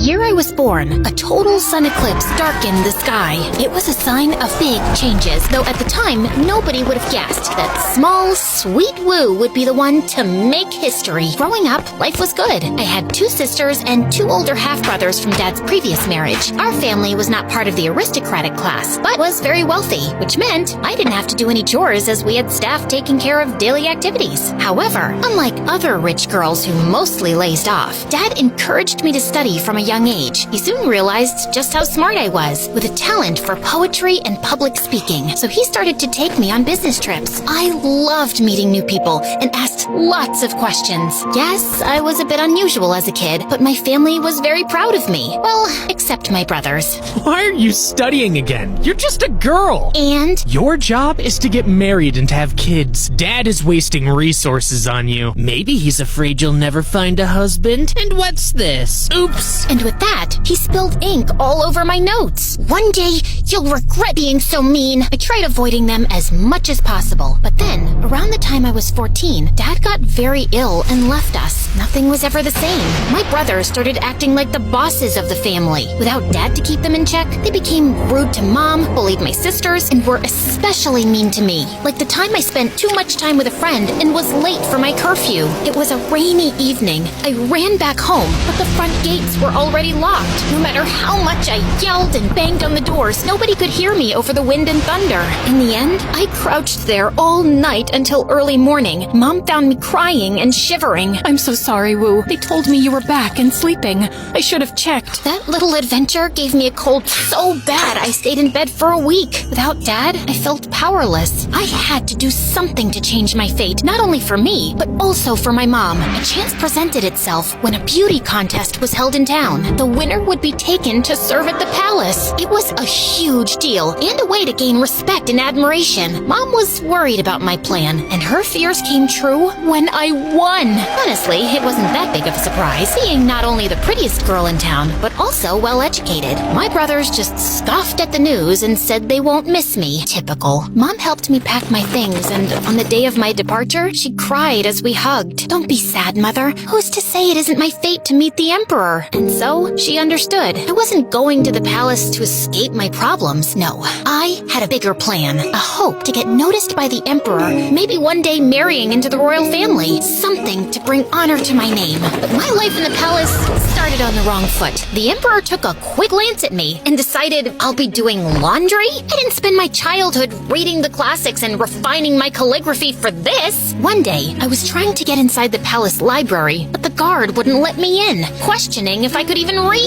year I was born, a total sun eclipse darkened the sky. It was a sign of big changes, though at the time, nobody would have guessed that small, sweet Wu would be the one to make history. Growing up, life was good. I had 2 sisters and 2 older half-brothers from Dad's previous marriage. Our family was not part of the aristocratic class, but was very wealthy, which meant I didn't have to do any chores as we had staff taking care of daily activities. However, unlike other rich girls who mostly lazed off, Dad encouraged me to study from a young age. He soon realized just how smart I was, with a talent for poetry and public speaking, so he started to take me on business trips. I loved meeting new people and asked lots of questions. Yes, I was a bit unusual as a kid, but my family was very proud of me. Well, except my brothers. Why are you studying again? You're just a girl. And your job is to get married and to have kids. Dad is wasting resources on you. Maybe he's afraid you'll never find a husband. And what's this? Oops. And with that, he spilled ink all over my notes. One day, you'll regret being so mean. I tried avoiding them as much as possible. But then, around the time I was 14, Dad got very ill and left us. Nothing was ever the same. My brothers started acting like the bosses of the family. Without Dad to keep them in check, they became rude to Mom, bullied my sisters, and were especially mean to me. Like the time I spent too much time with a friend and was late for my curfew. It was a rainy evening. I ran back home, but the front gates were already locked. No matter how much I yelled and banged on the doors, nobody could hear me over the wind and thunder. In the end, I crouched there all night until early morning. Mom found me crying and shivering. I'm so sorry, Wu. They told me you were back and sleeping. I should have checked. That little adventure gave me a cold so bad I stayed in bed for a week. Without Dad, I felt powerless. I had to do something to change my fate, not only for me, but also for my mom. A chance presented itself when a beauty contest was held in town. The winner would be taken to serve at the palace. It was a huge deal and a way to gain respect and admiration. Mom was worried about my plan, and her fears came true when I won. Honestly, it wasn't that big of a surprise, being not only the prettiest girl in town, but also well-educated. My brothers just scoffed at the news and said they won't miss me. Typical. Mom helped me pack my things, and on the day of my departure, she cried as we hugged. Don't be sad, Mother. Who's to say it isn't my fate to meet the Emperor? And so, she understood. I wasn't going to the palace to escape my problems. No, I had a bigger plan. A hope to get noticed by the Emperor, maybe one day marrying into the royal family. Something to bring honor to my name. But my life in the palace started on the wrong foot. The Emperor took a quick glance at me and decided I'll be doing laundry? I didn't spend my childhood reading the classics and refining my calligraphy for this. One day, I was trying to get inside the palace library, but the guard wouldn't let me in, questioning if I could even read.